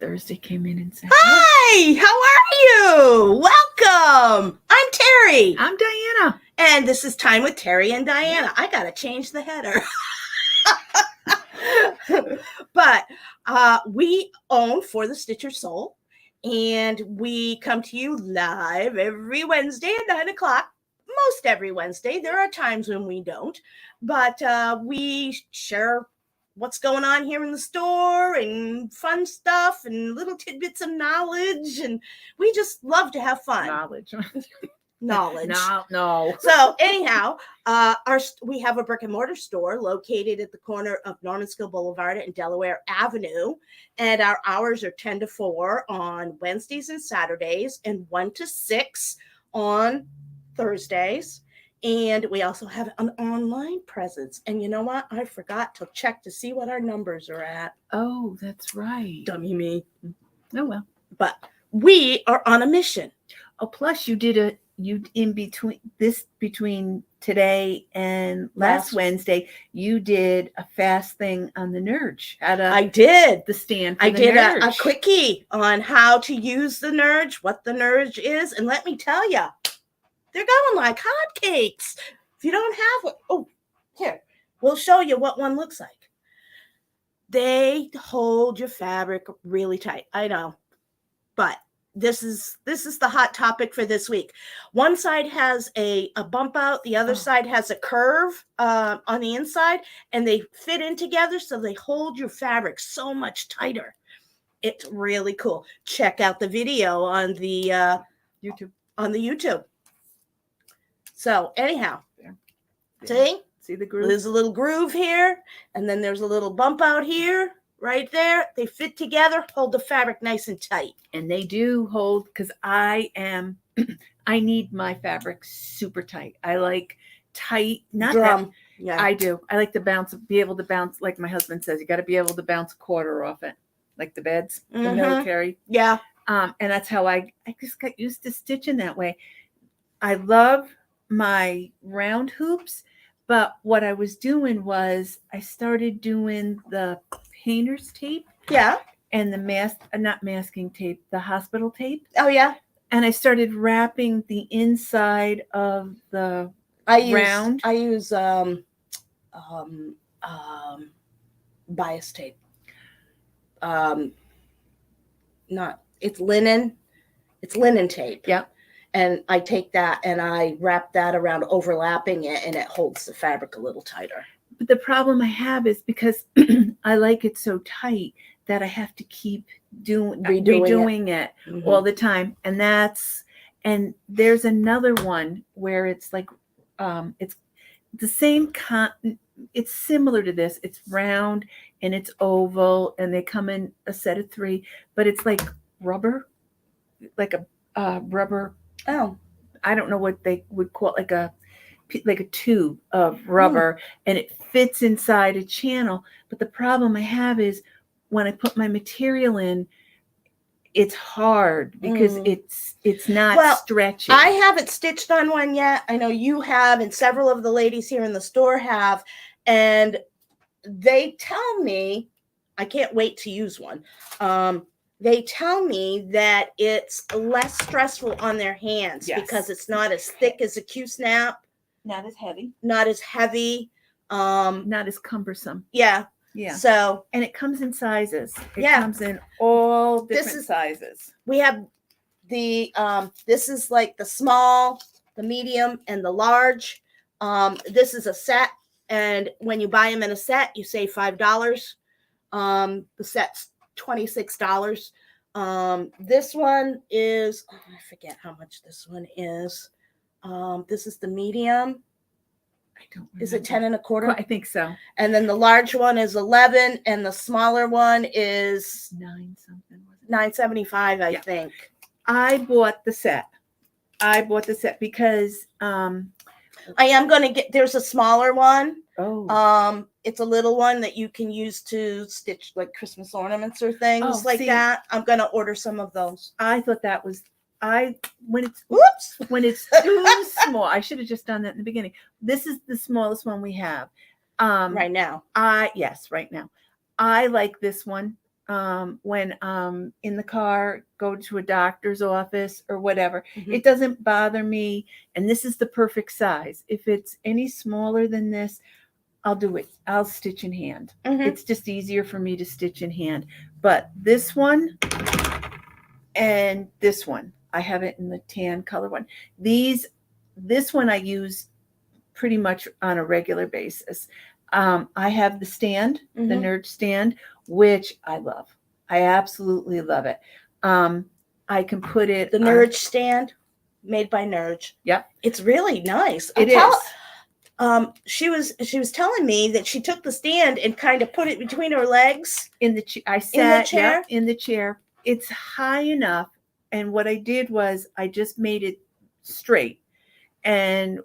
Thursday came in and said, Hi, how are you? Welcome. I'm Terry. I'm Diana. And this is Time with Terry and Diana. I got to change the header. But we own For the Stitcher Soul. And we come to you live every Wednesday at 9 o'clock. Most every Wednesday. There are times when we don't. But we share what's going on here in the store and fun stuff and little tidbits of knowledge. And we just love to have fun. Knowledge. No. So anyhow, we have a brick and mortar store located at the corner of Normanskill Boulevard and Delaware Avenue. And our hours are 10 to 4 on Wednesdays and Saturdays and 1 to 6 on Thursdays. And we also have an online presence. And you know what? I forgot to check to see what our numbers are at. Oh, that's right. Dummy me. Oh, well. But we are on a mission. Oh, plus you between today and last Wednesday, you did a fast thing on the Nurge. I did. The stand for I the did Nurge. a quickie on how to use the Nurge, what the Nurge is. And let me tell you, they're going like hotcakes. If you don't have one, oh, here, we'll show you what one looks like. They hold your fabric really tight. I know, but this is the hot topic for this week. One side has a bump out, the other side has a curve on the inside, and they fit in together so they hold your fabric so much tighter. It's really cool. Check out the video on the YouTube. So anyhow, see the groove? There's a little groove here, and then there's a little bump out here. Right there, they fit together, hold the fabric nice and tight. And they do hold, because I need my fabric super tight. I like tight, not drum. That, yeah, I do. I like to be able to bounce, like my husband says, you got to be able to bounce a quarter off it, like the beds, the military. Yeah. And that's how I just got used to stitching that way. I love my round hoops, but what I was doing was I started doing the painter's tape. Yeah. And the not masking tape, the hospital tape. Oh, yeah. And I started wrapping the inside of the round. I use bias tape. It's linen tape. Yeah. And I take that and I wrap that around, overlapping it, and it holds the fabric a little tighter. But the problem I have is because I like it so tight that I have to keep redoing it all the time. And there's another one where it's like, it's the same it's similar to this. It's round and it's oval and they come in a set of 3, but it's like rubber, like a rubber. Oh, I don't know what they would call it, like a tube of rubber, and it fits inside a channel. But the problem I have is when I put my material in, it's hard because it's not stretchy. I haven't stitched on one yet. I know you have, and several of the ladies here in the store have, and they tell me, I can't wait to use one. They tell me that it's less stressful on their hands because it's not as thick as a Q-snap. Not as heavy. Not as heavy. Not as cumbersome. Yeah. Yeah. So, and it comes in sizes. It comes in all different sizes. We have this is like the small, the medium, and the large. This is a set, and when you buy them in a set, you save $5. The set's $26. This one is, I forget how much this one is. This is the medium. I don't remember. Is it 10 1/4? I think so. And then the large one is 11, and the smaller one is 9 something. $9.75, I think. I bought the set because I am going to get, there's a smaller one. Oh. It's a little one that you can use to stitch like Christmas ornaments or things that. I'm going to order some of those. I thought that was, when it's too small, I should have just done that in the beginning. This is the smallest one we have. Right now. Yes, right now. I like this one. when in the car, go to a doctor's office or whatever. Mhm. It doesn't bother me. And this is the perfect size. If it's any smaller than this, I'll do it. I'll stitch in hand. Mhm. It's just easier for me to stitch in hand. But this one and this one, I have it in the tan color one. This one I use pretty much on a regular basis. I have the stand, the Mhm. Nerd stand, which I love. I absolutely love it. I can put it The on- Nerd stand, made by Nerd. Yep. It's really nice. It is. She was telling me that she took the stand and kind of put it between her legs. I sat chair? Yep, in the chair. It's high enough, and what I did was I just made it straight, and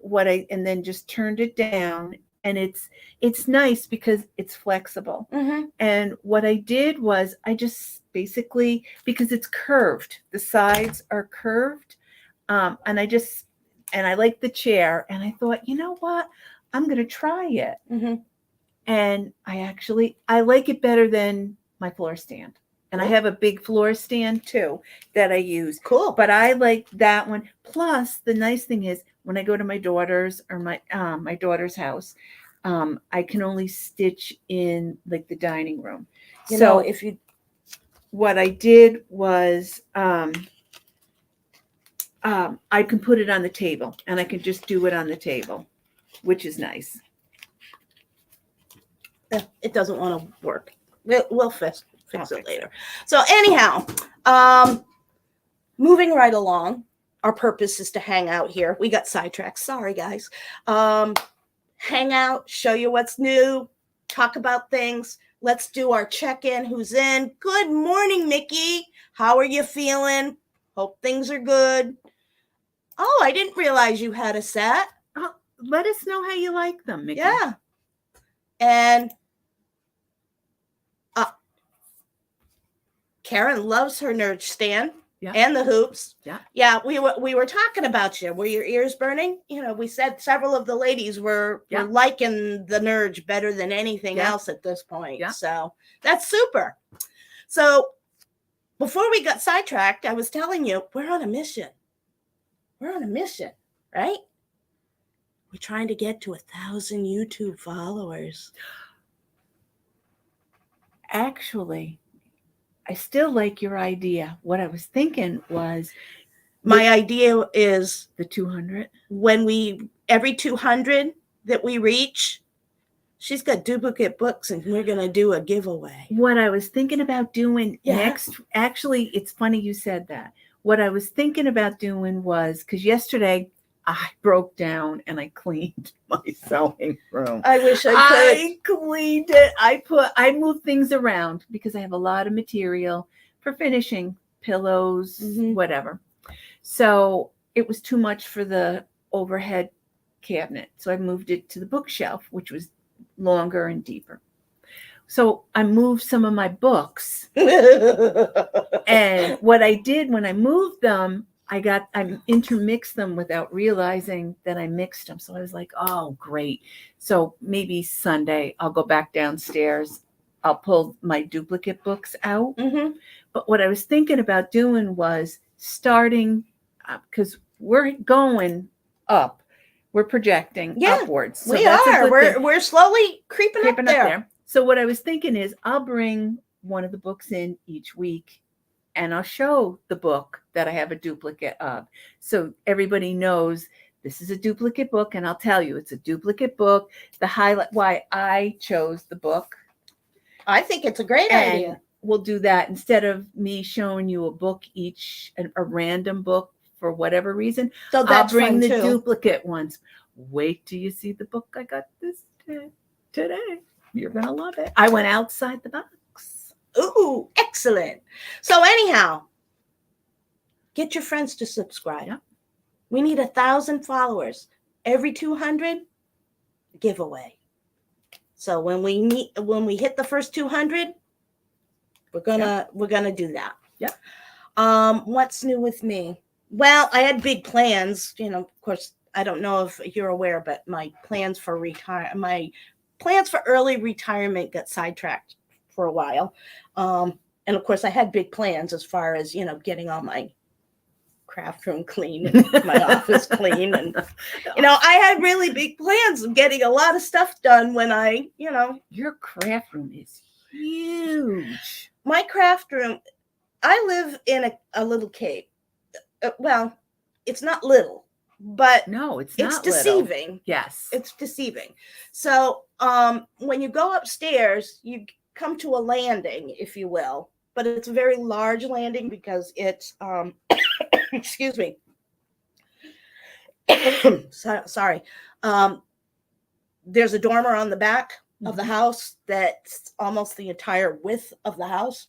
then just turned it down, and it's nice because it's flexible. Mm-hmm. And what I did was I just basically, because it's curved, the sides are curved, and I like the chair, and I thought, you know what, I'm gonna try it. Mm-hmm. And I like it better than my floor stand. And I Cool. have a big floor stand too that I use. Cool. But I like that one. Plus, the nice thing is when I go to my daughter's or my daughter's house, I can only stitch in like the dining room. You So know, if you what I did was I can put it on the table, and I can just do it on the table, which is nice. it doesn't want to work, we'll fix it later. it. So anyhow, moving right along. Our purpose is to hang out here. We got sidetracked. Sorry, guys. Hang out, show you what's new, talk about things. Let's do our check-in. Who's in? Good morning, Mickey. How are you feeling? Hope things are good. Oh, I didn't realize you had a set. Let us know how you like them, Mickey. Yeah. And Karen loves her Nerd stand. Yeah. And the hoops. Yeah. Yeah, we were talking about you. Were your ears burning? You know, we said several of the ladies were liking the Nerd better than anything else at this point. Yeah. So that's super. So before we got sidetracked, I was telling you, we're on a mission. We're on a mission, right? We're trying to get to 1,000 YouTube followers. Actually, I still like your idea. What I was thinking was my idea is the 200. When every 200 that we reach, she's got duplicate books and we're going to do a giveaway. What I was thinking about doing next, actually, it's funny you said that. What I was thinking about doing was, because yesterday I broke down and I cleaned my sewing room. I wish I could. I cleaned it. I moved things around because I have a lot of material for finishing pillows, whatever. So it was too much for the overhead cabinet. So I moved it to the bookshelf, which was longer and deeper. So I moved some of my books. And what I did when I moved them, I intermixed them without realizing that I mixed them. So I was like, oh, great. So maybe Sunday I'll go back downstairs. I'll pull my duplicate books out. Mm-hmm. But what I was thinking about doing was starting, because we're going up. We're projecting upwards. So we are. We're slowly creeping up there. So what I was thinking is I'll bring one of the books in each week, and I'll show the book that I have a duplicate of. So everybody knows this is a duplicate book, and I'll tell you it's a duplicate book. The highlight, why I chose the book. I think it's a great idea. We'll do that instead of me showing you a book each, a random book for whatever reason. So that's I'll bring the too. duplicate ones. Wait till you see the book I got this today. You're going to love it. I went outside the box. Ooh, excellent. So anyhow, get your friends to subscribe. Yep. We need 1,000 followers. Every 200, giveaway. So when we hit the first 200, we're gonna do that. Yeah. What's new with me? Well, I had big plans. You know, of course, I don't know if you're aware, but my plans for early retirement got sidetracked for a while. And of course, I had big plans as far as, getting all my craft room clean and my office clean. And, I had really big plans of getting a lot of stuff done when Your craft room is huge. My craft room, I live in a little cave. Well, it's not little, but no, it's not deceiving. Little. Yes. It's deceiving. So when you go upstairs, you come to a landing, if you will, but it's a very large landing because it's, excuse me. Sorry. There's a dormer on the back of the house that's almost the entire width of the house.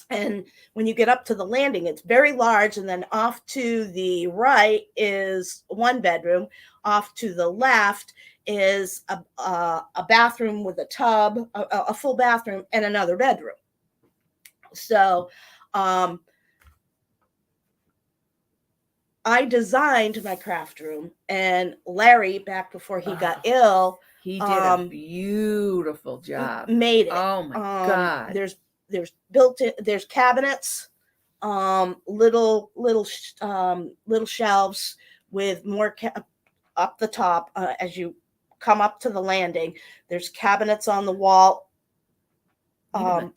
And when you get up to the landing, it's very large. And then off to the right is one bedroom. Off to the left is a bathroom with a tub, a full bathroom, and another bedroom. So I designed my craft room, and Larry, back before he got ill, he did a beautiful job. Made it. Oh my God! There's built-in. There's cabinets, little shelves with more up the top as you come up to the landing. There's cabinets on the wall,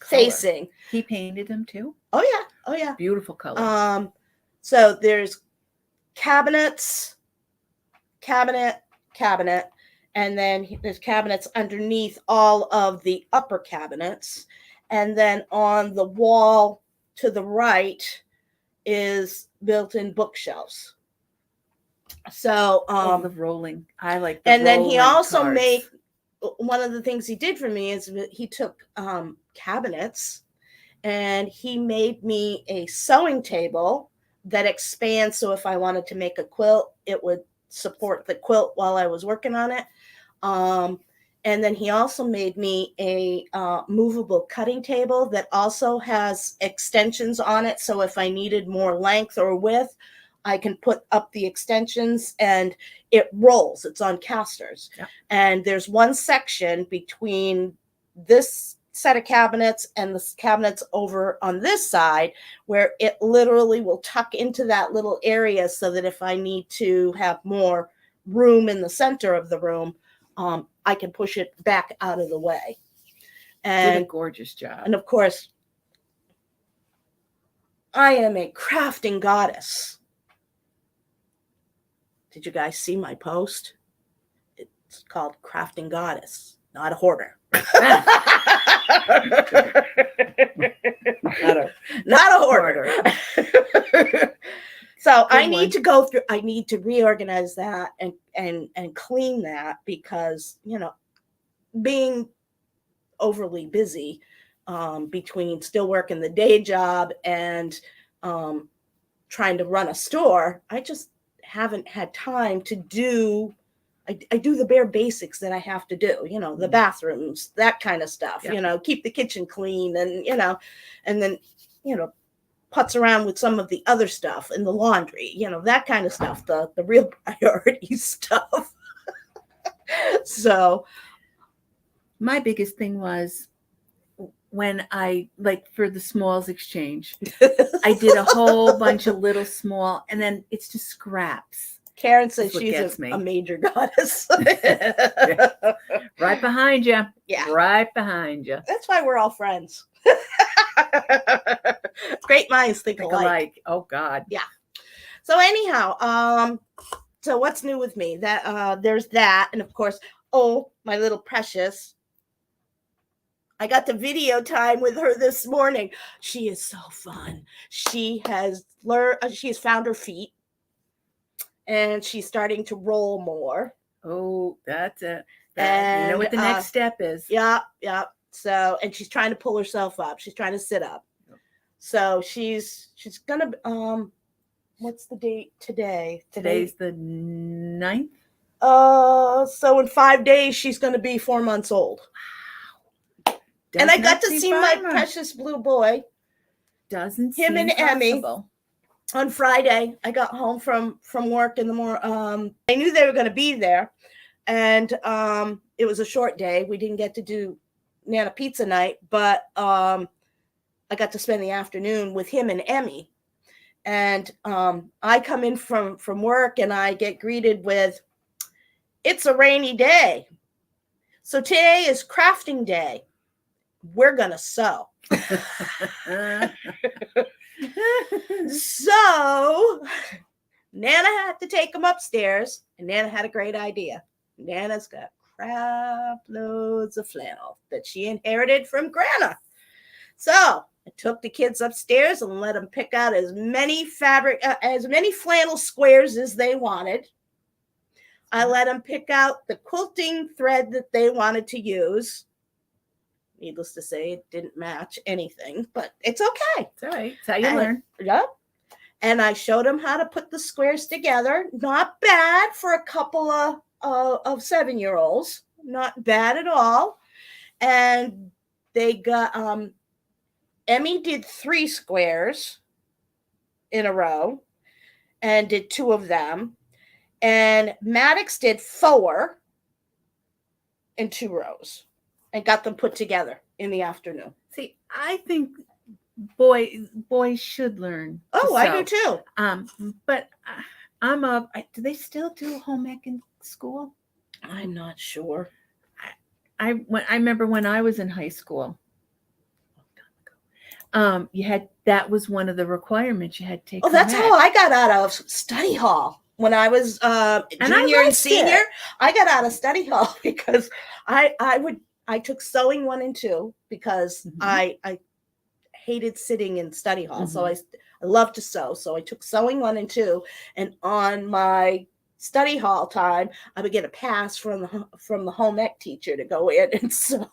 facing. He painted them too. Oh yeah. Beautiful color. So there's cabinet, and then there's cabinets underneath all of the upper cabinets. And then on the wall to the right is built-in bookshelves. So the rolling. I like the and then he also cards. made one of the things he did for me is he took cabinets and he made me a sewing table that expands, so if I wanted to make a quilt, it would support the quilt while I was working on it. And then he also made me a movable cutting table that also has extensions on it. So if I needed more length or width, I can put up the extensions and it rolls. It's on casters. Yeah. And there's one section between this set of cabinets and the cabinets over on this side where it literally will tuck into that little area so that if I need to have more room in the center of the room, I can push it back out of the way. And did a gorgeous job. And of course, I am a crafting goddess. Did you guys see my post? It's called Crafting Goddess, not a hoarder. not a hoarder. So I need to go through, I need to reorganize that and clean that because, being overly busy between still working the day job and trying to run a store, I just haven't had time to do, I do the bare basics that I have to do, the bathrooms, that kind of stuff, keep the kitchen clean and, and then, putz around with some of the other stuff in the laundry, that kind of stuff, the real priority stuff. So my biggest thing was when I, for the smalls exchange, I did a whole bunch of little small, and then it's just scraps. Karen says she's a major goddess. Yeah. Right behind you. Yeah. Right behind you. That's why we're all friends. Great minds think alike. Oh God. Yeah. So anyhow, so what's new with me? That there's that, and of course, my little precious. I got the video time with her this morning. She is so fun. She has found her feet, and she's starting to roll more. Oh, that's it. And you know what the next step is. Yeah. So, and she's trying to pull herself up. She's trying to sit up. So she's gonna. What's the date today? Today's the 9th. So in 5 days she's gonna be 4 months old. Wow. And I got to see my precious little boy. Doesn't him seem and possible. Emmy. On Friday, I got home from work in the morning. I knew they were going to be there, and it was a short day. We didn't get to do Nana Pizza night, but I got to spend the afternoon with him and Emmy. And I come in from work and I get greeted with, "It's a rainy day. So today is crafting day. We're going to sew." So Nana had to take him upstairs, and Nana had a great idea. Nana's got crap loads of flannel that she inherited from Grandma. So I took the kids upstairs and let them pick out as many flannel squares as they wanted. I let them pick out the quilting thread that they wanted to use. Needless to say, it didn't match anything, but it's okay. It's all right. It's how you learn. Yep. And I showed them how to put the squares together. Not bad for a couple of 7-year-olds. Not bad at all. And they got Emmy did 3 squares in a row and did 2 of them. And Maddox did 4 in 2 rows and got them put together in the afternoon. See, I think boys should learn. Oh, I do too. But do they still do home ec in school? I'm not sure. I remember when I was in high school. That was one of the requirements you had to take. Oh, that's how I got out of study hall when I was junior and senior. I got out of study hall because I took sewing 1 and 2 because I hated sitting in study hall. So I love to sew. So I took sewing 1 and 2, and on my study hall time, I would get a pass from the home ec teacher to go in and sew.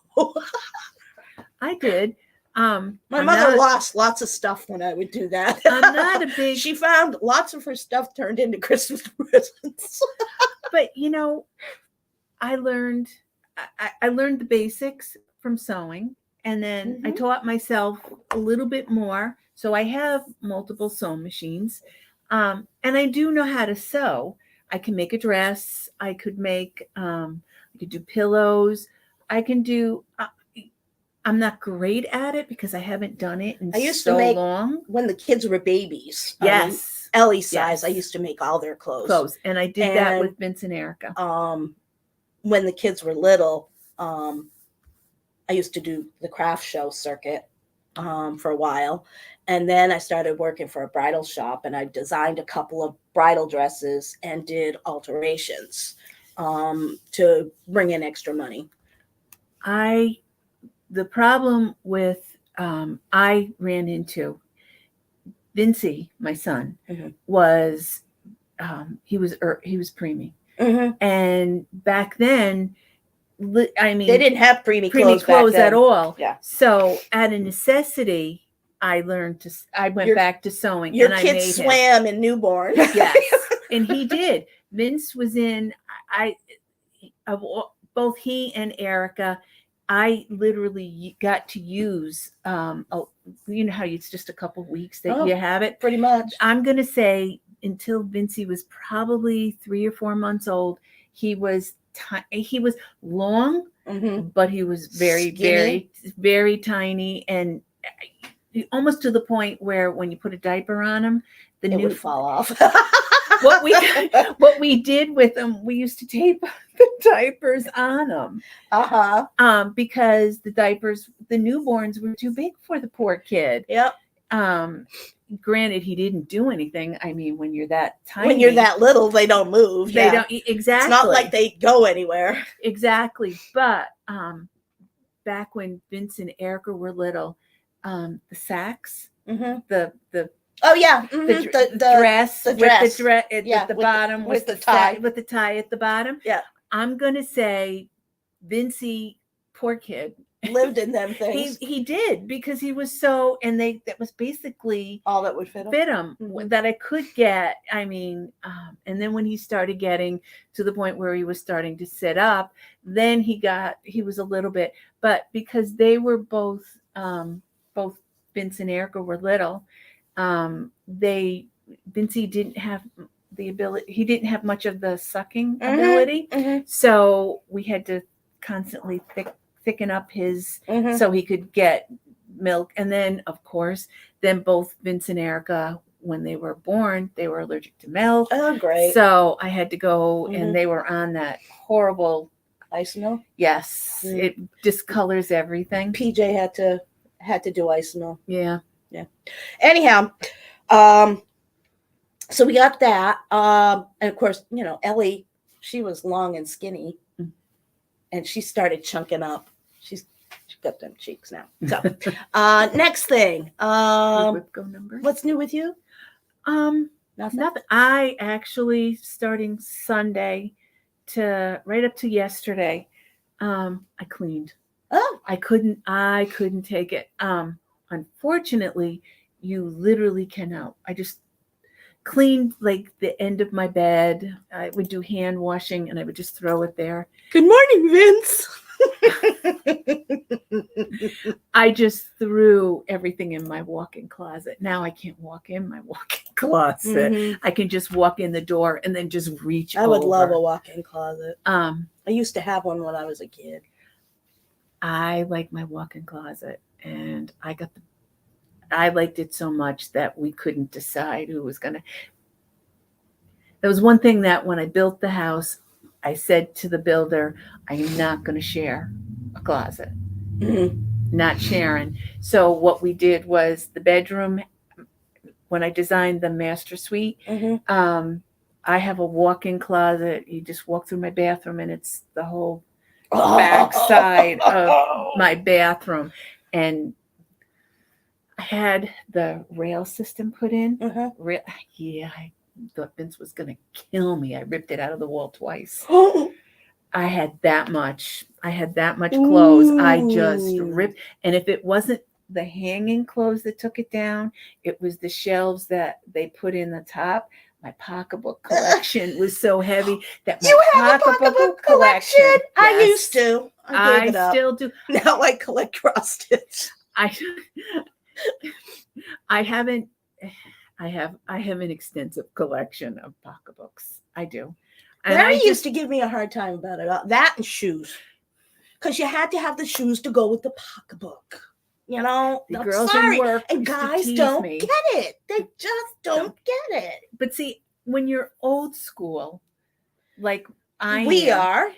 I did. My mother lost lots of stuff when I would do that. I'm not a big. She found lots of her stuff turned into Christmas presents. But I learned the basics from sewing, and then I taught myself a little bit more. So I have multiple sewing machines, and I do know how to sew. I can make a dress. I could make. I could do pillows. I can do. I'm not great at it because I haven't done it in so long. When the kids were babies. Yes. Ellie's size. I used to make all their clothes. And I did that with Vince and Erica. When the kids were little, I used to do the craft show circuit for a while. And then I started working for a bridal shop, and I designed a couple of bridal dresses and did alterations to bring in extra money. The problem with I ran into Vincey, my son, was he was preemie, and back then, I mean, they didn't have preemie clothes at all. Yeah. So out of necessity, I went back to sewing. Your kid swam in newborn. Yes, and he did. Vince was in. Both he and Erica. I literally got to use, how it's just a couple of weeks that you have it. Pretty much. I'm going to say until Vincey was probably 3 or 4 months old, he was long, but he was very, very, very tiny, and almost to the point where when you put a diaper on him, it would fall off. What we did with them, we used to tape the diapers on them. Because the newborns were too big for the poor kid. Yep. Granted, he didn't do anything. I mean, when you're that tiny, when you're that little, they don't move. They don't exactly. It's not like they go anywhere. Exactly. But back when Vince and Erica were little, the sacks, the oh yeah, the dress with the dress at the bottom with the tie at the bottom. Yeah, I'm gonna say, Vincey, poor kid, lived in them things. He did, because he was so, and that was basically all that would fit him that I could get. I mean, and then when he started getting to the point where he was starting to sit up, then he was a little bit, but because they were both Vince and Erica were little. Vincey didn't have the ability. He didn't have much of the sucking ability, so we had to constantly thicken up his so he could get milk. And then, of course, then both Vince and Erica, when they were born, they were allergic to milk. Oh, great. So I had to go, and they were on that horrible ice milk. Yes, it discolors everything. PJ had to do ice milk. Yeah. Anyhow, so we got that, and of course, Ellie, she was long and skinny, and she started chunking up. She got them cheeks now. So, next thing, Whipco number. What's new with you? Nothing. I actually, starting Sunday to right up to yesterday, I cleaned. Oh, I couldn't take it. Unfortunately, you literally cannot. I just cleaned like the end of my bed. I would do hand washing, and I would just throw it there. Good morning, Vince. I just threw everything in my walk-in closet. Now I can't walk in my walk-in closet. I can just walk in the door and then just reach I would over. love a walk-in closet. I used to have one when I was a kid. I like my walk-in closet, and I liked it so much that we couldn't decide who was gonna. There was one thing that when I built the house, I said to the builder, I am not going to share a closet. Not sharing. So what we did was the bedroom, when I designed the master suite, I have a walk-in closet. You just walk through my bathroom, and it's the whole back side of my bathroom. And I had the rail system put in. I thought Vince was going to kill me. I ripped it out of the wall twice. I had that much clothes. I just ripped. And if it wasn't the hanging clothes that took it down, it was the shelves that they put in the top. My pocketbook collection was so heavy that my you have a pocketbook collection. Yes, I used to. I still do. Now I collect cross stitch. I have an extensive collection of pocketbooks. I do. And Larry used to give me a hard time about it. That and shoes. Because you had to have the shoes to go with the pocketbook. The girls in work and guys don't get it. They just don't get it. But see, when you're old school, like we were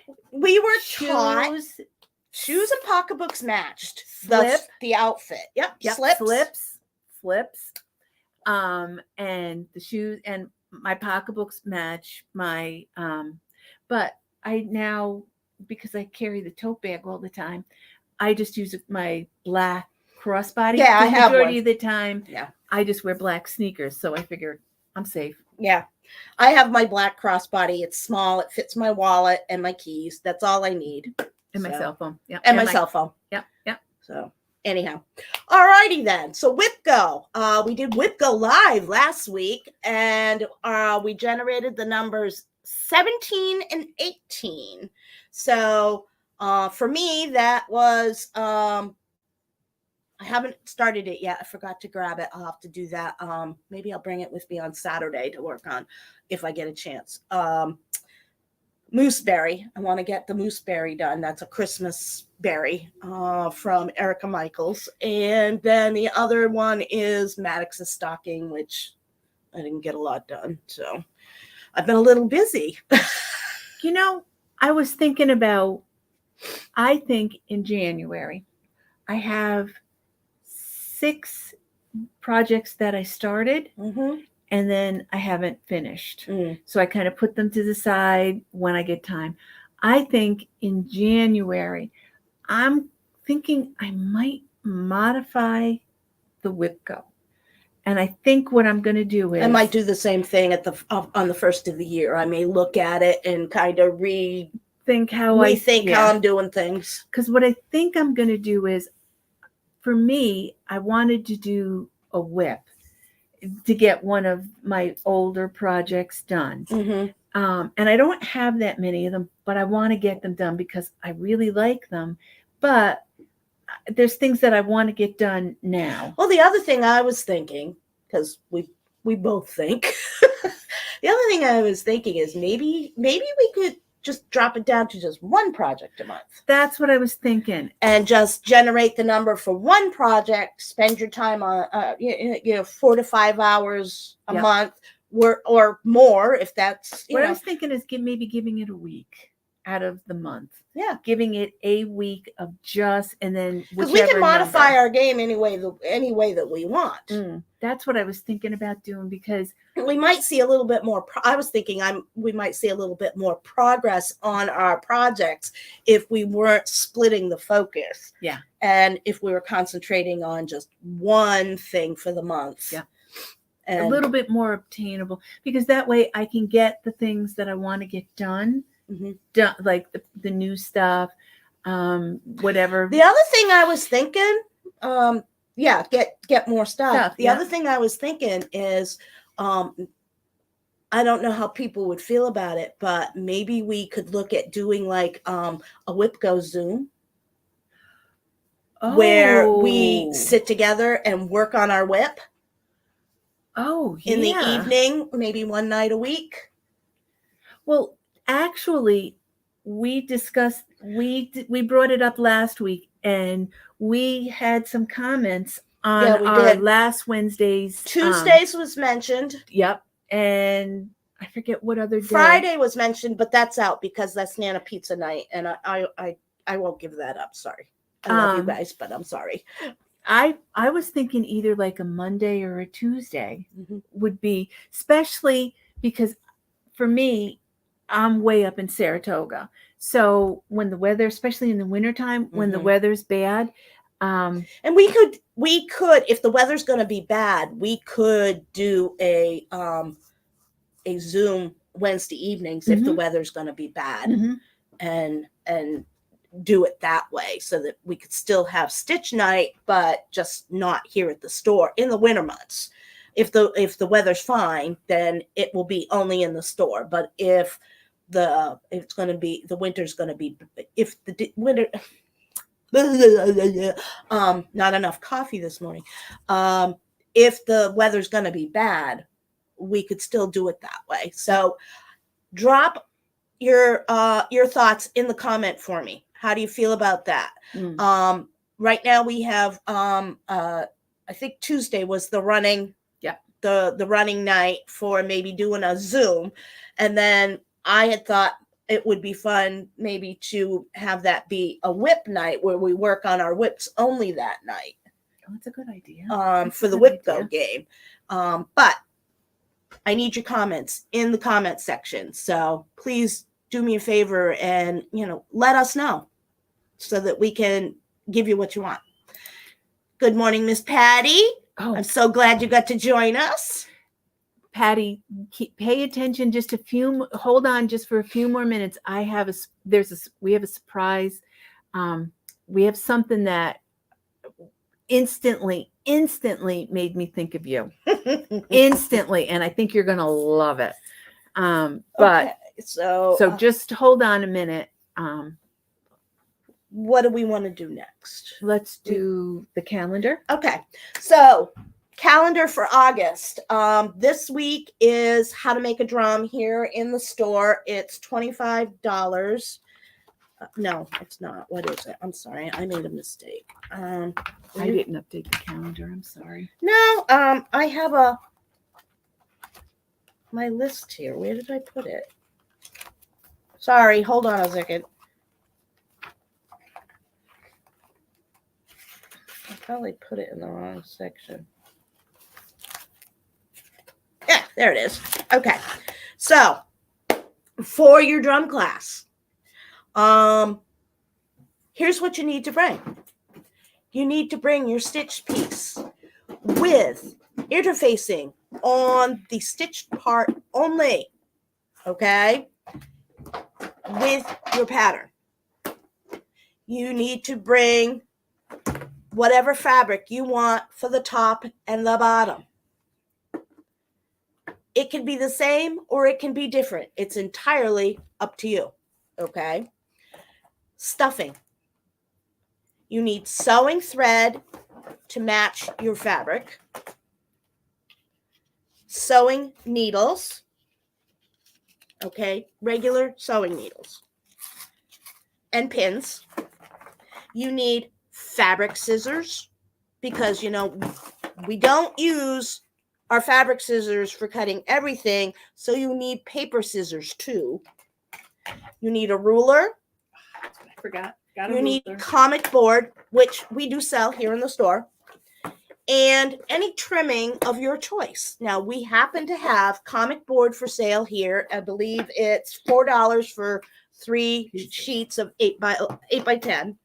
taught shoes and pocketbooks matched. The outfit. Yep. Flips. And the shoes and my pocketbooks match my but I now, because I carry the tote bag all the time, I just use my black crossbody. Yeah, I have one. Majority of the time, I just wear black sneakers, so I figured I'm safe. Yeah. I have my black crossbody. It's small. It fits my wallet and my keys. That's all I need. And my cell phone. Yeah. And my cell phone. Yep. So anyhow. All righty then. So WIPGO. We did WIPGO live last week, and we generated the numbers 17 and 18. So for me, that was I haven't started it yet. I forgot to grab it. I'll have to do that. Maybe I'll bring it with me on Saturday to work on if I get a chance. Mooseberry. I want to get the mooseberry done. That's a Christmas berry from Erica Michaels. And then the other one is Maddox's stocking, which I didn't get a lot done. So I've been a little busy. I was thinking about, I think in January, I have 6 projects that I started. And then I haven't finished. So I kind of put them to the side when I get time. I think in January, I'm thinking I might modify the WIPGO. And I think what I'm going to do is... I might do the same thing on the first of the year. I may look at it and kind of rethink how I'm doing things. Because what I think I'm going to do is, for me, I wanted to do a WIP to get one of my older projects done. And I don't have that many of them, but I want to get them done because I really like them. But there's things that I want to get done now. Well, the other thing I was thinking, because we both think, the other thing I was thinking is maybe we could just drop it down to just one project a month. That's what I was thinking. And just generate the number for one project. Spend your time on 4 to 5 hours a month, or more if that's. What I was thinking is maybe giving it a week out of the month. Yeah, giving it a week of just, and then because we can modify our game any way that we want. That's what I was thinking about doing, because we might see a little bit more. I was thinking we might see a little bit more progress on our projects if we weren't splitting the focus. Yeah, and if we were concentrating on just one thing for the month. Yeah, and a little bit more obtainable, because that way I can get the things that I want to get done. Done, like the new stuff, whatever. The other thing I was thinking, get more stuff. The other thing I was thinking is, I don't know how people would feel about it, but maybe we could look at doing like a Whip Go Zoom, where we sit together and work on our whip. In the evening, maybe one night a week. Well, actually, we discussed, we brought it up last week, and we had some comments on our last Wednesday's. Tuesdays was mentioned. Yep. And I forget what other day. Friday was mentioned, but that's out because that's Nana Pizza night, and I won't give that up. Sorry. I love you guys, but I'm sorry. I was thinking either like a Monday or a Tuesday would be, especially because for me, I'm way up in Saratoga. So when the weather, especially in the wintertime, when the weather's bad. And we could, if the weather's going to be bad, we could do a Zoom Wednesday evenings if the weather's going to be bad, and do it that way so that we could still have stitch night, but just not here at the store in the winter months. If the weather's fine, then it will be only in the store. But if it's going to be, the winter's going to be, if the winter, not enough coffee this morning. If the weather's going to be bad, we could still do it that way. So drop your thoughts in the comment for me. How do you feel about that? Right now we have, I think Tuesday was the running, the running night for maybe doing a Zoom. And then I had thought it would be fun maybe to have that be a whip night where we work on our whips only that night. Oh, that's a good idea. For the Whip Go game. But I need your comments in the comment section. So please do me a favor and, let us know so that we can give you what you want. Good morning, Miss Patty. Oh, I'm so glad you got to join us. Patty, pay attention hold on just for a few more minutes. We have a surprise. We have something that instantly made me think of you. Instantly. And I think you're going to love it. But okay, so just hold on a minute. What do we want to do next? Let's do the calendar. Okay. So calendar for August. This week is how to make a drum here in the store. It's $25. No, it's not. What is it? I'm sorry. I made a mistake. I didn't update the calendar. I'm sorry. No, I have my list here. Where did I put it? Sorry. Hold on a second. I probably put it in the wrong section. Yeah, there it is. Okay. So, for your drum class, here's what you need to bring. You need to bring your stitched piece with interfacing on the stitched part only, okay, with your pattern. You need to bring whatever fabric you want for the top and the bottom. It can be the same or it can be different. It's entirely up to you, okay? Stuffing. You need sewing thread to match your fabric, sewing needles, Okay, regular sewing needles and pins. You need fabric scissors because, we don't use our fabric scissors for cutting everything, so you need paper scissors too. You need a ruler. I forgot. You need comic board, which we do sell here in the store, and any trimming of your choice. Now, we happen to have comic board for sale here. I believe it's $4 for 3 sheets of 8 by 10.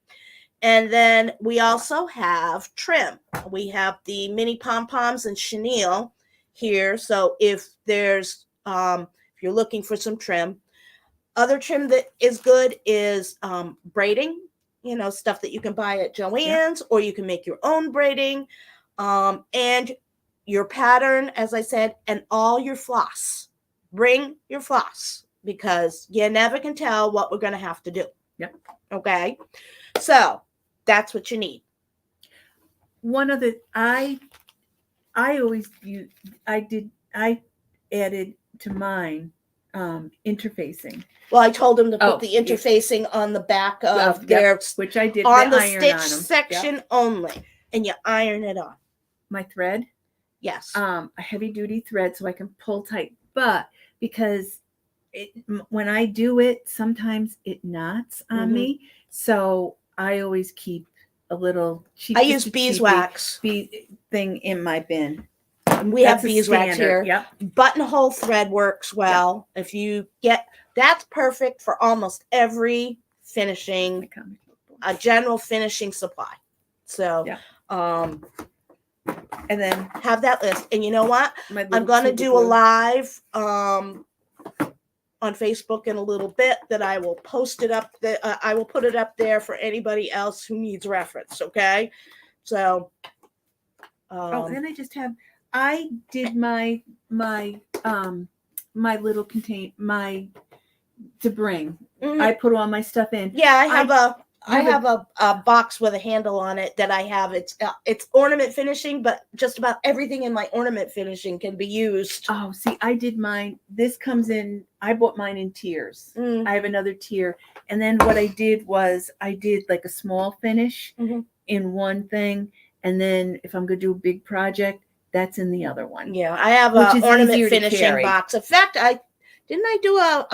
And then we also have trim. We have the mini pom-poms and chenille here. So if there's, if you're looking for some trim, other trim that is good is braiding, stuff that you can buy at Joann's, or you can make your own braiding. And your pattern, as I said, and all your floss. Bring your floss because you never can tell what we're going to have to do. Yep. Okay. So that's what you need. One of the I always use I added to mine interfacing. Well, I told them to put the interfacing on the back of their, which I did on the iron stitch on them. section only, and you iron it on. My thread, yes, a heavy duty thread so I can pull tight, but because when I do it, sometimes it knots on me, so I always keep a little cheap. I use beeswax thing in my bin. We have beeswax here. Yep. Buttonhole thread works well. Yep. If you get, that's perfect for almost every finishing, a general finishing supply. So, and then have that list. And you know what? I'm going to do a live on Facebook in a little bit that I will post it up. I will put it up there for anybody else who needs reference. Okay. So, and I did my little to bring. I put all my stuff in. Yeah, I have a box with a handle on it that I have. It's ornament finishing, but just about everything in my ornament finishing can be used. Oh, see, I did mine. This comes in. I bought mine in tiers. I have another tier, and then what I did was I did like a small finish in one thing, and then if I'm going to do a big project, that's in the other one. Yeah, I have an ornament finishing box. In fact, didn't I do a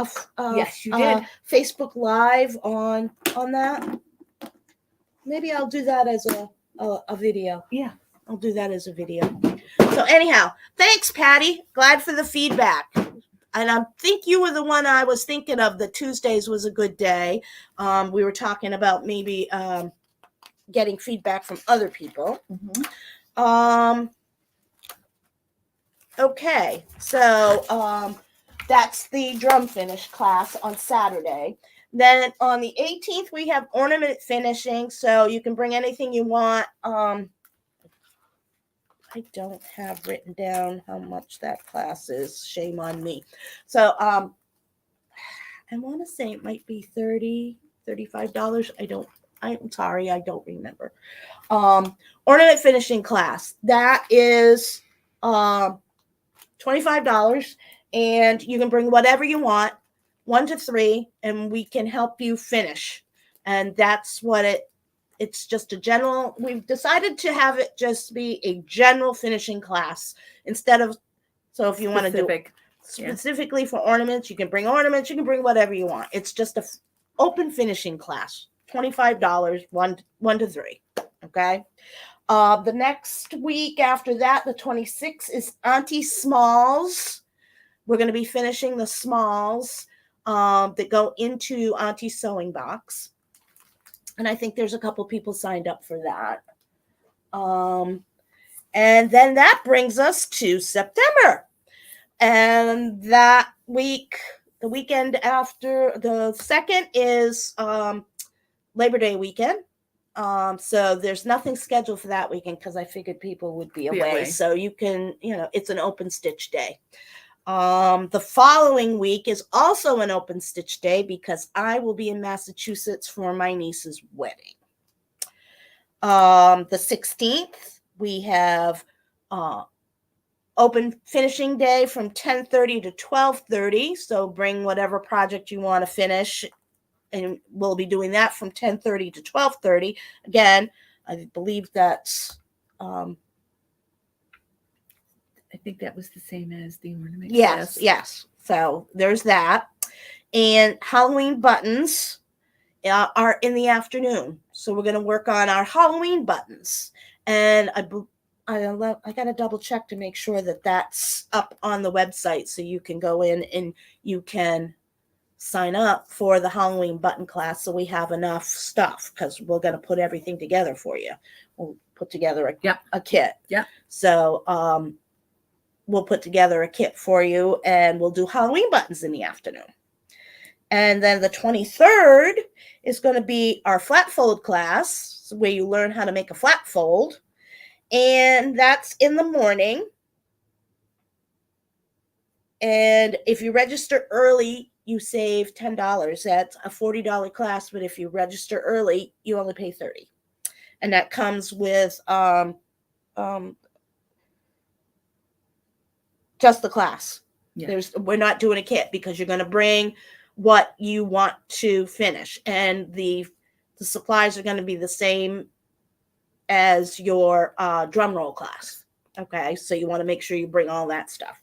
yes, you did. Facebook Live on that? Maybe I'll do that as a video. Yeah, I'll do that as a video. So anyhow, thanks, Patty. Glad for the feedback. And I think you were the one I was thinking of. The Tuesdays was a good day. We were talking about maybe getting feedback from other people. Okay, so that's the drum finish class on Saturday. Then on the 18th, we have ornament finishing, so you can bring anything you want. I don't have written down how much that class is. Shame on me. So I want to say it might be $30, $35. I'm sorry, I don't remember. Ornament finishing class. That is $25, and you can bring whatever you want, 1 to 3, and we can help you finish. And that's what it's just a general, we've decided to have it just be a general finishing class instead of, so if you want to do it specifically for ornaments, you can bring ornaments, you can bring whatever you want. It's just a open finishing class, $25, 1 to 3. Okay. The next week after that, the 26th, is Auntie Smalls. We're going to be finishing the smalls that go into Auntie's sewing box. And I think there's a couple people signed up for that. And then that brings us to September. And that week, the weekend after the 2nd is Labor Day weekend. So there's nothing scheduled for that weekend because I figured people would be away. So you can, it's an open stitch day. The following week is also an open stitch day because I will be in Massachusetts for my niece's wedding. The 16th, we have Open finishing day from 10:30 to 12:30. So bring whatever project you want to finish, and we'll be doing that from 10:30 to 12:30. Again, I believe that's I think that was the same as the ornament yes, class. yes. So there's that. And Halloween buttons are in the afternoon. So we're going to work on our Halloween buttons. And I got to double check to make sure that that's up on the website, so you can go in and you can sign up for the Halloween button class, so we have enough stuff, because we're going to put everything together for you. We'll put together a kit. Yeah. So we'll put together a kit for you, and we'll do Halloween buttons in the afternoon. And then the 23rd is going to be our flat fold class, where you learn how to make a flat fold. And that's in the morning. And if you register early, you save $10. That's a $40 class, but if you register early, you only pay $30. And that comes with just the class. Yeah. We're not doing a kit, because you're going to bring what you want to finish, and the supplies are going to be the same as your drum roll class. Okay, so you want to make sure you bring all that stuff.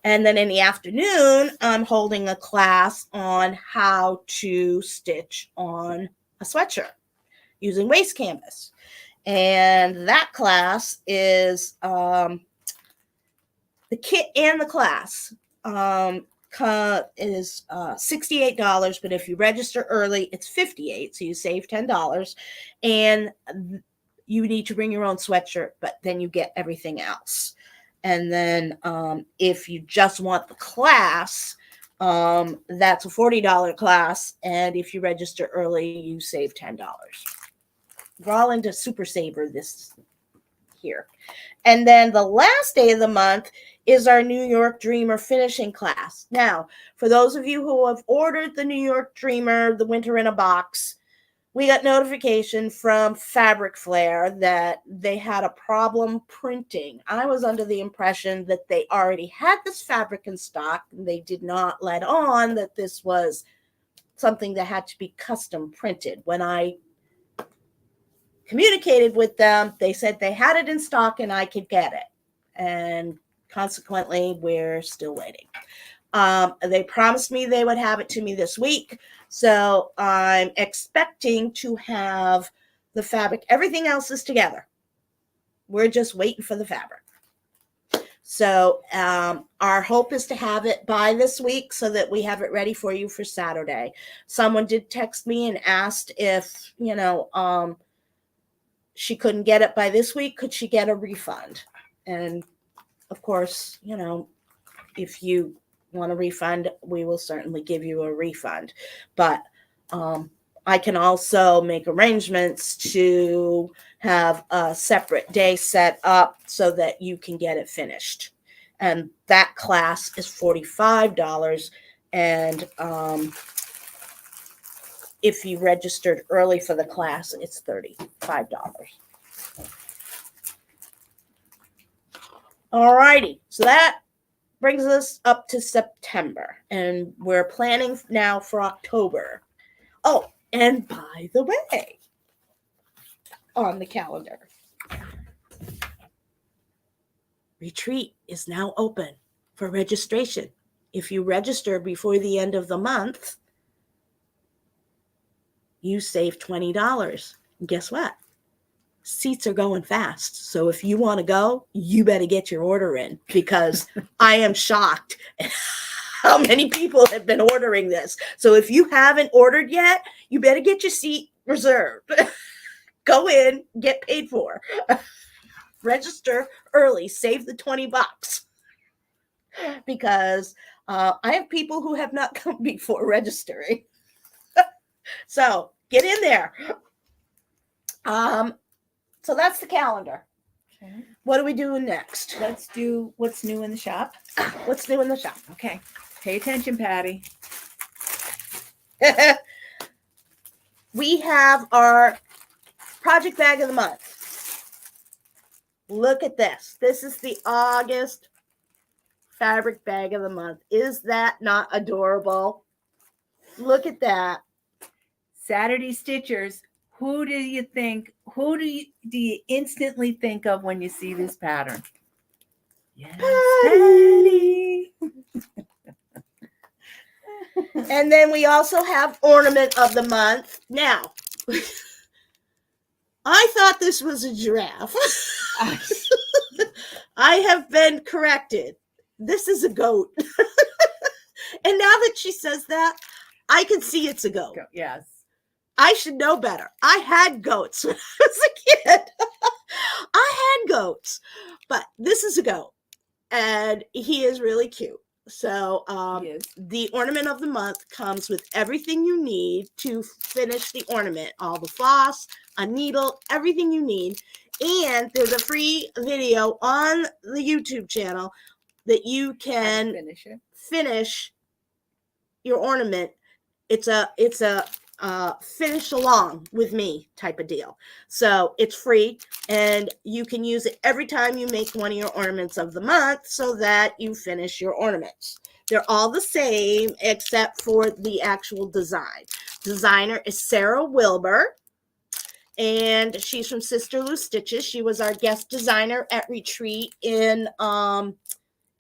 And then in the afternoon, I'm holding a class on how to stitch on a sweatshirt using waste canvas. And that class is the kit and the class is $68, but if you register early, it's $58, so you save $10. And you need to bring your own sweatshirt, but then you get everything else. And then if you just want the class, that's a $40 class, and if you register early, you save $10. We're all into Super Saver this here. And then the last day of the month is our New York Dreamer finishing class. Now, for those of you who have ordered the New York Dreamer, the Winter in a Box, we got notification from Fabric Flare that they had a problem printing. I was under the impression that they already had this fabric in stock, and they did not let on that this was something that had to be custom printed. When I communicated with them, they said they had it in stock and I could get it. And consequently, we're still waiting. They promised me they would have it to me this week. So I'm expecting to have the fabric. Everything else is together. We're just waiting for the fabric. So our hope is to have it by this week, so that we have it ready for you for Saturday. Someone did text me and asked if, she couldn't get it by this week, could she get a refund? And of course, if you want a refund, we will certainly give you a refund. But I can also make arrangements to have a separate day set up so that you can get it finished. And that class is $45. And if you registered early for the class, it's $35. All righty. So that brings us up to September, and we're planning now for October. Oh, and by the way, on the calendar, retreat is now open for registration. If you register before the end of the month, you save $20. And guess what? Seats are going fast. So if you want to go, you better get your order in, because I am shocked how many people have been ordering this. So if you haven't ordered yet, you better get your seat reserved. Go in, get paid for. Register early, save the $20, because I have people who have not come before registering. So get in there. So that's the calendar. Okay. What are we doing next? Let's do what's new in the shop. What's new in the shop? Okay. Pay attention, Patty. We have our project bag of the month. Look at this. This is the August fabric bag of the month. Is that not adorable? Look at that. Saturday Stitchers. Who do you instantly think of when you see this pattern? Yes, Patty. And then we also have ornament of the month. Now, I thought this was a giraffe. I have been corrected. This is a goat. And now that she says that, I can see it's a goat. Yes. I should know better. I had goats when I was a kid. I had goats. But this is a goat. And he is really cute. So the ornament of the month comes with everything you need to finish the ornament. All the floss, a needle, everything you need. And there's a free video on the YouTube channel that you can finish your ornament. It's a finish along with me type of deal. So it's free and you can use it every time you make one of your ornaments of the month so that you finish your ornaments. They're all the same except for the actual design. Designer is Sarah Wilbur and she's from Sister Lou Stitches. She was our guest designer at Retreat in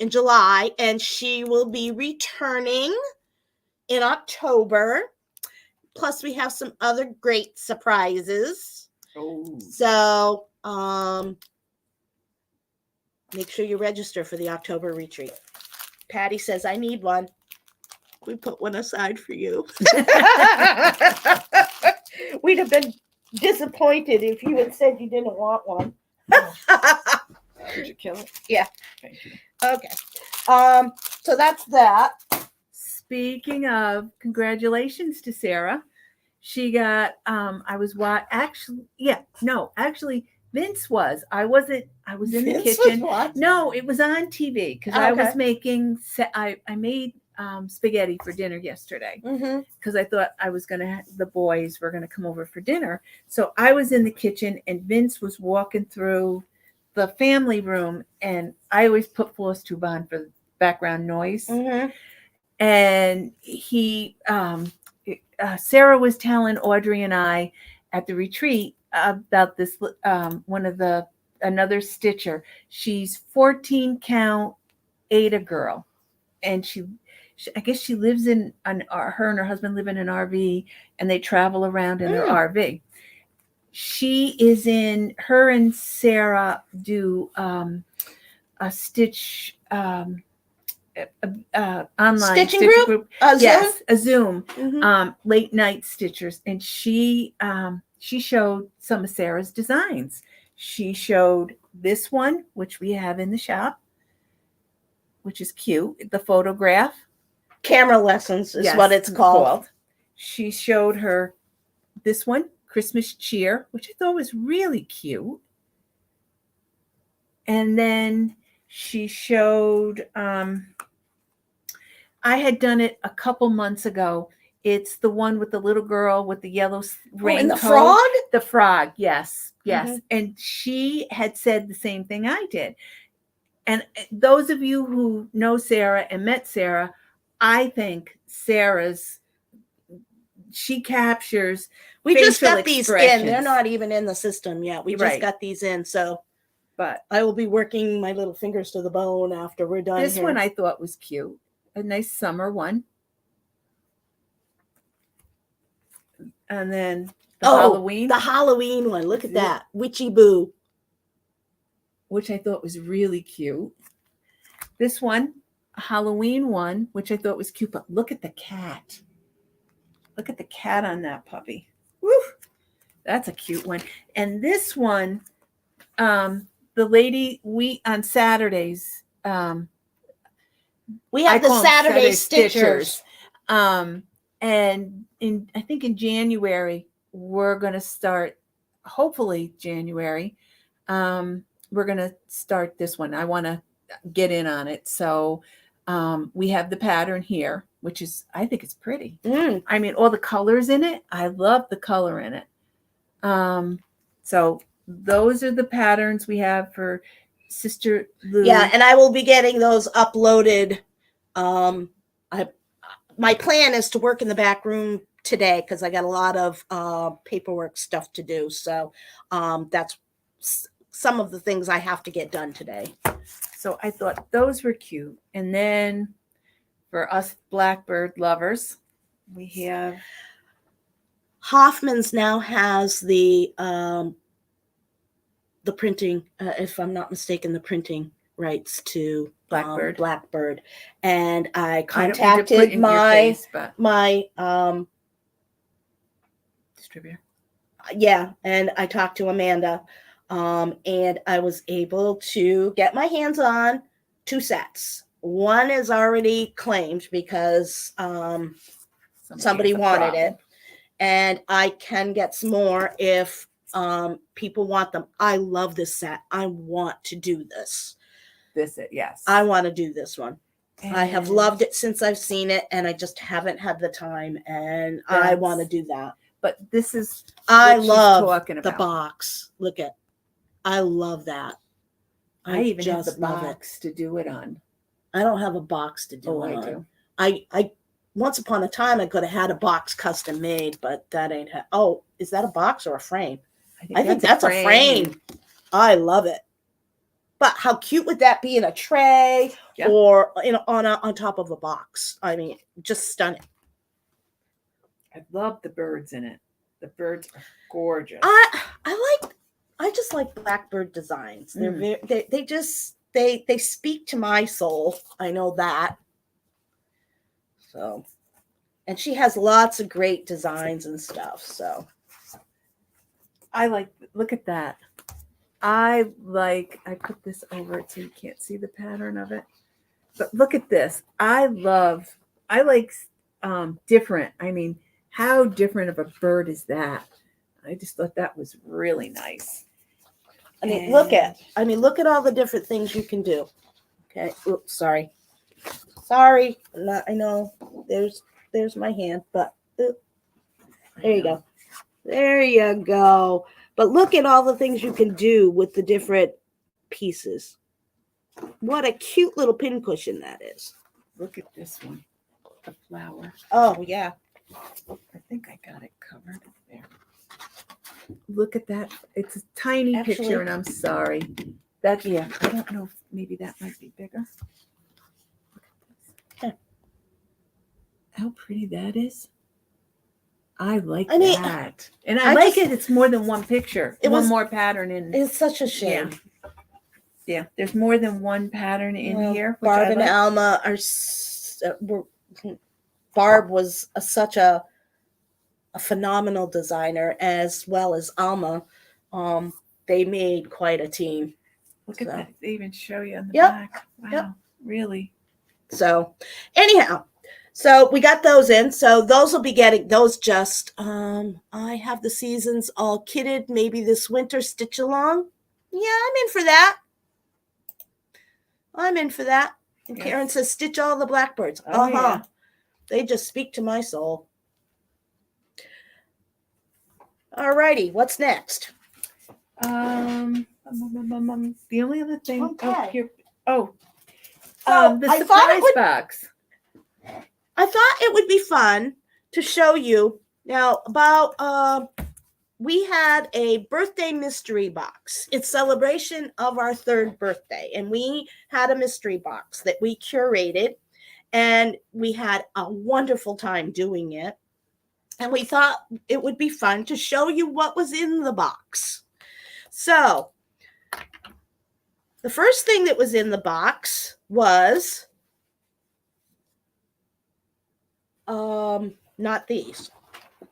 July, and she will be returning in October. Plus, we have some other great surprises. Oh. So, make sure you register for the October retreat. Patty says, I need one. We put one aside for you. We'd have been disappointed if you had said you didn't want one. Did you kill it? Yeah. Thank you. Okay. So that's that. Speaking of, congratulations to Sarah. She got actually Vince was. I was in the kitchen. No, it was on TV because I was making I made spaghetti for dinner yesterday because I thought the boys were gonna come over for dinner. So I was in the kitchen and Vince was walking through the family room, and I always put floss tube on for background noise. And he, Sarah was telling Audrey and I at the retreat about this, another stitcher. She's 14 count Ada girl. And she I guess she lives her and her husband live in an RV and they travel around in their RV. She is her and Sarah do a stitch, online stitching group? Yes, a Zoom, late night stitchers. And she showed some of Sarah's designs. She showed this one, which we have in the shop, which is cute. The photograph. Camera lessons is what it's called. She showed her this one, Christmas cheer, which I thought was really cute. And then she showed, I had done it a couple months ago. It's the one with the little girl with the yellow raincoat. And the frog? The frog, yes. And she had said the same thing I did. And those of you who know Sarah and met Sarah, I think she captures. We just got these in. They're not even in the system yet. We just got these in. So, but I will be working my little fingers to the bone after we're done. This one I thought was cute. A nice summer one. And then Halloween. The Halloween one. Look at that. Witchy Boo. Which I thought was really cute. This one, a Halloween one, which I thought was cute. But look at the cat. Look at the cat on that puppy. Woo! That's a cute one. And this one, the lady, on Saturdays, we have the Saturday Stitchers. And I think in January, we're going to start, hopefully January, we're going to start this one. I want to get in on it. So we have the pattern here, which is, I think it's pretty. I mean, all the colors in it. I love the color in it. So those are the patterns we have for Sister Lou. Yeah, and I will be getting those uploaded. My plan is to work in the back room today because I got a lot of paperwork stuff to do. So that's some of the things I have to get done today. So I thought those were cute. And then for us Blackbird lovers, we have Hoffman's now has the printing, if I'm not mistaken, the printing rights to Blackbird. And I contacted my distributor. Yeah, and I talked to Amanda, and I was able to get my hands on 2 sets. One is already claimed because somebody wanted it, and I can get some more if people want them. I love this set. I want to do this. Yes. I want to do this one. And I have loved it since I've seen it, and I just haven't had the time, and I want to do that. But this is I love the box. Look at, I love that. I even have the box to do it on. I don't have a box to do it on. I once upon a time I could have had a box custom made, but that ain't. Is that a box or a frame? I think that's a frame. I love it. But how cute would that be in a tray or on top of a box? I mean, just stunning. I love the birds in it. The birds are gorgeous. I just like Blackbird designs. They're they speak to my soul. I know that. So, and she has lots of great designs and stuff. So, look at that. I put this over it so you can't see the pattern of it. But look at this. I like different. I mean, how different of a bird is that? I just thought that was really nice. I mean, look at all the different things you can do. Okay. Oops, sorry. I know there's my hand, but there you go. There you go. But look at all the things you can do with the different pieces. What a cute little pincushion that is. Look at this one. The flower. Oh, yeah. I think I got it covered there. Look at that. It's a tiny picture, and I'm sorry. I don't know if maybe that might be bigger. Look at this. How pretty that is. I like that. And I like it. It's more than one picture. One more pattern in. It's such a shame. Yeah. There's more than one pattern in here. Barb and Alma Barb was such a phenomenal designer, as well as Alma. They made quite a team. Look at that. They even show you on the back. Wow. Really? So anyhow, so we got those in. So those will be getting those just I have the seasons all kitted. Maybe this winter stitch along. Yeah, I'm in for that. And Karen says stitch all the Blackbirds. Yeah. They just speak to my soul. All righty, what's next? The only other thing. Okay. The surprise box. I thought it would be fun to show you now about we had a birthday mystery box. It's celebration of our 3rd birthday, and we had a mystery box that we curated, and we had a wonderful time doing it. And we thought it would be fun to show you what was in the box. So the first thing that was in the box was not these.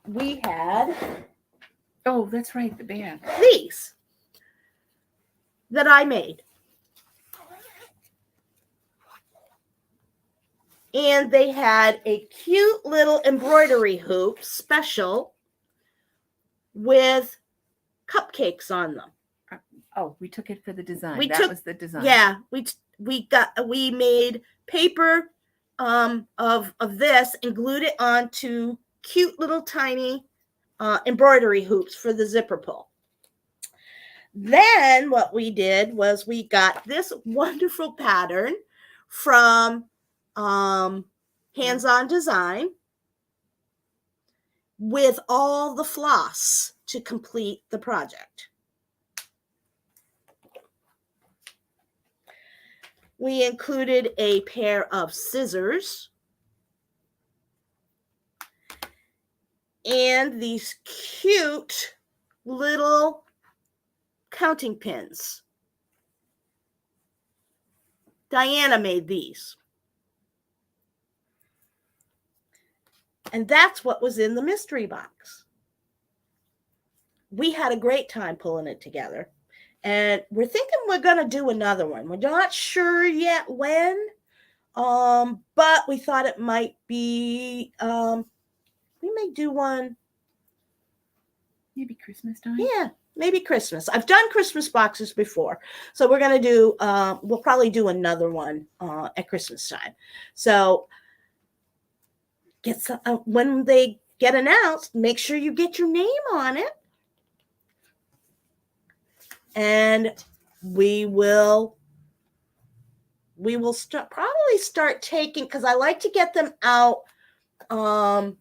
We had that's right, the bag. These that I made. And they had a cute little embroidery hoop special with cupcakes on them. We took it for the design. That was the design. Yeah, we made paper of this and glued it onto cute little tiny embroidery hoops for the zipper pull. then what we did was we got this wonderful pattern from Hands-On Design with all the floss to complete the project. We included a pair of scissors and these cute little counting pins. Diana made these. And that's what was in the mystery box. We had a great time pulling it together. And we're thinking we're going to do another one. We're not sure yet when, but we thought it might be, we may do one. Maybe Christmas time? Yeah, maybe Christmas. I've done Christmas boxes before. So we're going to do, we'll probably do another one at Christmas time. So get some, when they get announced, make sure you get your name on it. And we will probably start taking, because I like to get them out. I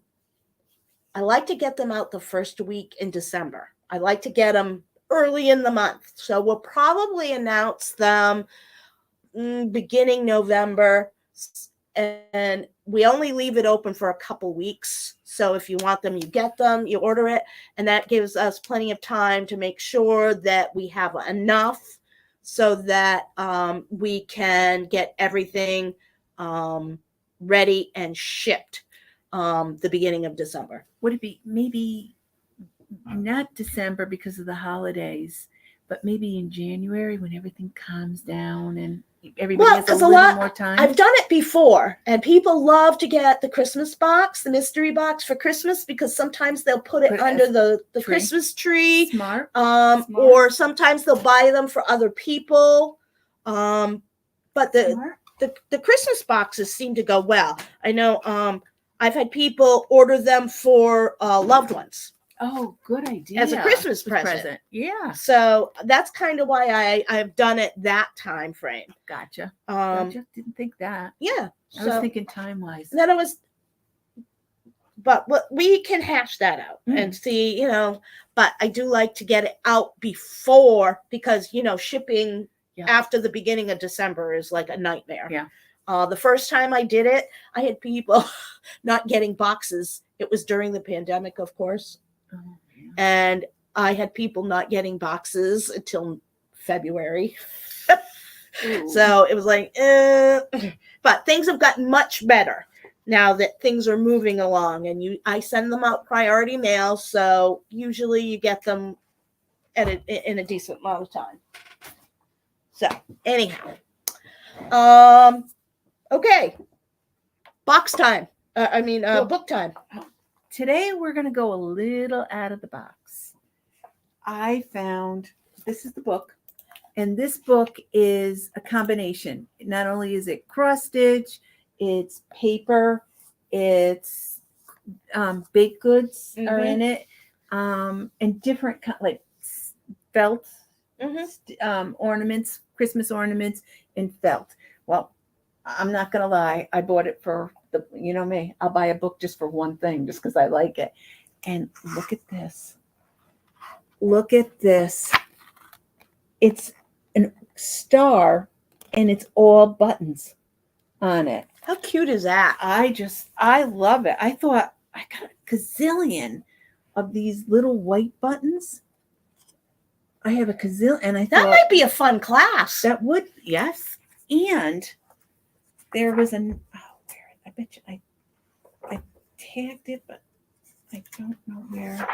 like to get them out the first week in December. I like to get them early in the month. So we'll probably announce them beginning November. And we only leave it open for a couple weeks. So if you want them, you get them, you order it. And that gives us plenty of time to make sure that we have enough so that we can get everything ready and shipped the beginning of December. Would it be maybe not December because of the holidays, but maybe in January when everything calms down and everybody has a little more time? I've done it before, and people love to get the Christmas box, the mystery box for Christmas, because sometimes they'll put it under the Christmas tree. Smart. Or sometimes they'll buy them for other people. But the Christmas boxes seem to go well. I know I've had people order them for loved ones. Oh, good idea. As a Christmas present. Yeah. So that's kind of why I've done it that time frame. Gotcha. Didn't think that. Yeah. I was thinking time-wise. Then it was, but we can hash that out and see, but I do like to get it out before, because, shipping after the beginning of December is like a nightmare. Yeah. The first time I did it, I had people not getting boxes. It was during the pandemic, of course. Oh, yeah. And I had people not getting boxes until February. So it was like, but things have gotten much better now that things are moving along, and I send them out priority mail. So usually you get them in a decent amount of time. So anyhow, okay. Box time. Book time. Today we're going to go a little out of the box. I found, this is the book, and this book is a combination. Not only is it cross stitch, it's paper, it's baked goods are in it, and different like felt ornaments, Christmas ornaments in felt. Well, I'm not going to lie. I bought it for me, I'll buy a book just for one thing, just because I like it. And look at this. Look at this. It's a star, and it's all buttons on it. How cute is that? I love it. I thought I got a gazillion of these little white buttons. I have a gazillion, and I thought that might be a fun class. That would, yes. And there was I bet you I tagged it, but I don't know where.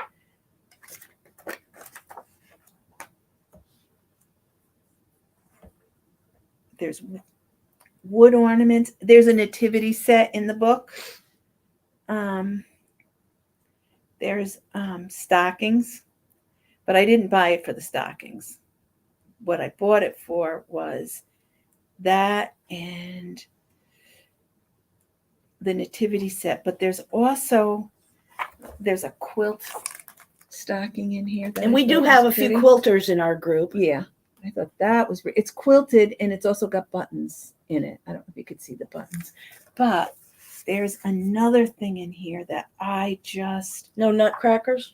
There's wood ornaments. There's a nativity set in the book. There's stockings, but I didn't buy it for the stockings. What I bought it for was that and the nativity set. But there's a quilt stocking in here. And we do have a few quilters in our group. Yeah, I thought that was. It's quilted and it's also got buttons in it. I don't know if you could see the buttons, but there's another thing in here that I just No nutcrackers.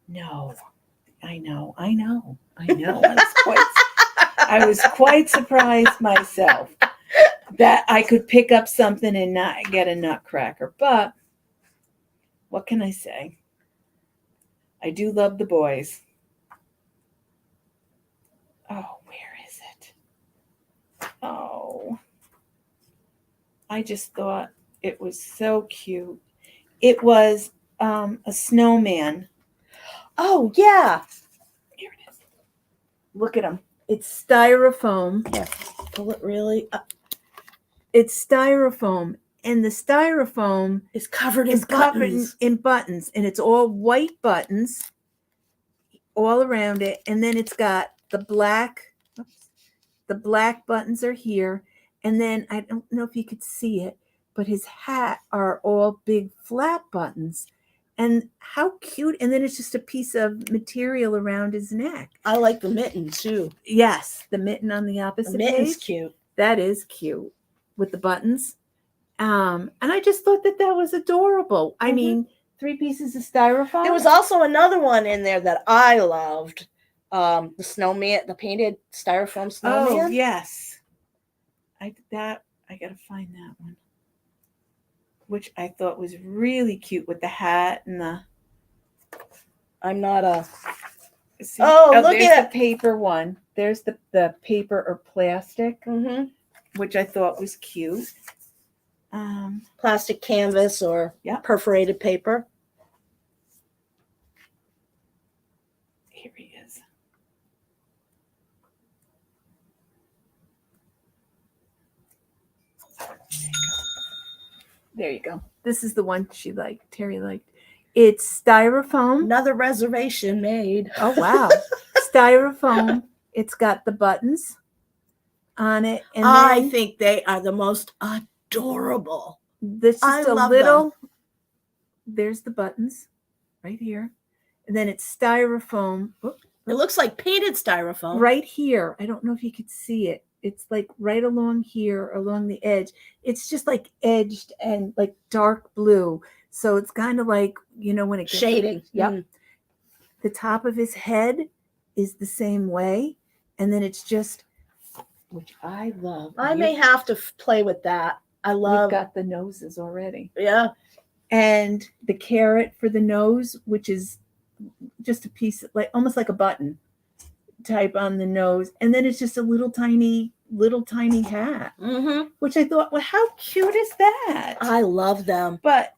no. I know. I was quite surprised myself that I could pick up something and not get a nutcracker. But what can I say? I do love the boys. Oh, where is it? Oh, I just thought it was so cute. It was a snowman. Oh, yeah. Here it is. Look at him. It's styrofoam. Yeah. Pull it really up. It's styrofoam, and the styrofoam Is covered in is buttons. covered in buttons, and it's all white buttons all around it, and then it's got the black. Oops, the black buttons are here, and then I don't know if you could see it, but his hat are all big flat buttons. And how cute. And then it's just a piece of material around his neck. I like the mitten too. Yes, the mitten on the opposite The mitten's page. cute. That is cute with the buttons. And I just thought that was adorable. I mean, 3 pieces of styrofoam. There was also another one in there that I loved. The snowman, the painted styrofoam snowman. Oh, yes. I gotta find that one. Which I thought was really cute with the hat and the. I'm not a. See? Oh, look there's at the paper one. There's the paper or plastic, which I thought was cute. Plastic canvas or perforated paper. Here he is. There you go. This is the one she liked. Terry liked. It's styrofoam. Another reservation made. Oh, wow. Styrofoam. It's got the buttons on it. And I think they are the most adorable. There's just a little. Them. There's the buttons right here. And then it's styrofoam. It looks like painted styrofoam. Right here. I don't know if you could see it. It's like right along here, along the edge. It's just like edged and like dark blue. So it's kind of like, when it gets shading. Yep. The top of his head is the same way. And then it's just, which I love. I may have to play with that. I love. We've got the noses already. Yeah. And the carrot for the nose, which is just a piece, like almost like a button type on the nose. And then it's just a little tiny hat, which I thought, well, how cute is that? I love them. But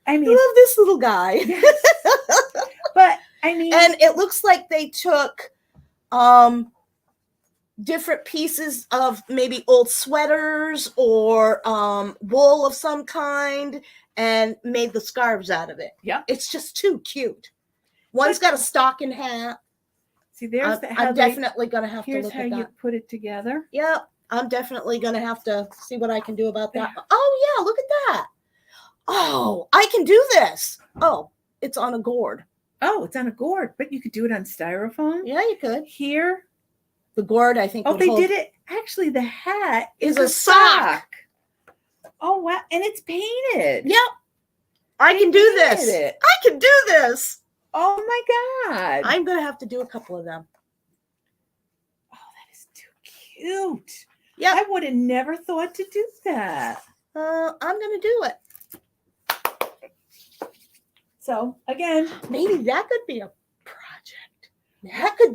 I mean, I love this little guy. Yes. But I mean, and it looks like they took different pieces of maybe old sweaters or wool of some kind and made the scarves out of it. Yeah. It's just too cute. One's got a stocking hat. See, there's I'm definitely going to have to look at that. Here's how you put it together. Yep. I'm definitely going to have to see what I can do about that. Oh, yeah. Look at that. Oh, I can do this. Oh, it's on a gourd. Oh, it's on a gourd, but you could do it on styrofoam. Yeah, you could. Here. The gourd, I think. Oh, they did it. Actually, the hat is a sock. Oh, wow. And it's painted. Yep. I can do this. I can do this. Oh, my God. I'm going to have to do a couple of them. Oh, that is too cute. Yeah. I would have never thought to do that. I'm going to do it. So, again. Maybe that could be a project. That could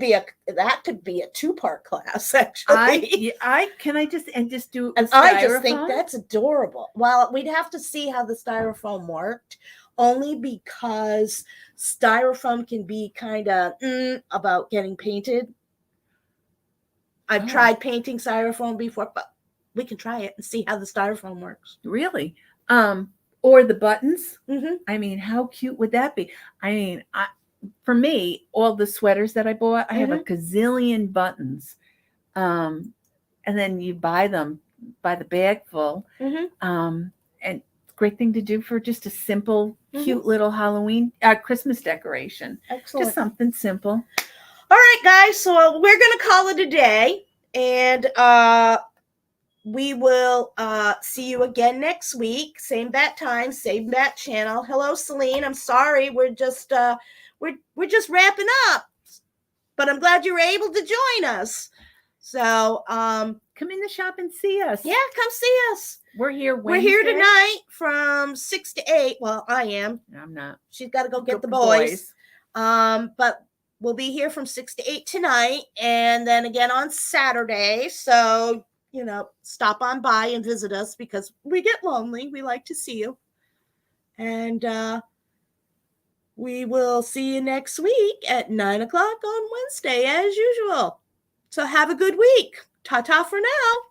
be a 2-part class, actually. I just do and I just think that's adorable. Well, we'd have to see how the styrofoam worked, only because styrofoam can be kind of about getting painted. I've tried painting styrofoam before, but we can try it and see how the styrofoam works. Really? Or the buttons. Mm-hmm. I mean, how cute would that be? I mean, for me, all the sweaters that I bought, I have a gazillion buttons. And then you buy them by the bag full. Mm-hmm. And great thing to do for just a simple, Mhm. cute little Halloween, Christmas decoration. Excellent. Just something simple. All right, guys. So we're going to call it a day. And we will see you again next week. Same bat time, same bat channel. Hello, Celine. I'm sorry. We're just we're just wrapping up. But I'm glad you were able to join us. So come in the shop and see us. Yeah, come see us. We're here Wednesday. We're here tonight from 6 to 8. Well, I am. I'm not. She's got to go get the boys. But we'll be here from 6 to 8 tonight, and then again on Saturday. So, stop on by and visit us because we get lonely. We like to see you. And we will see you next week at 9 o'clock on Wednesday, as usual. So have a good week. Ta-ta for now.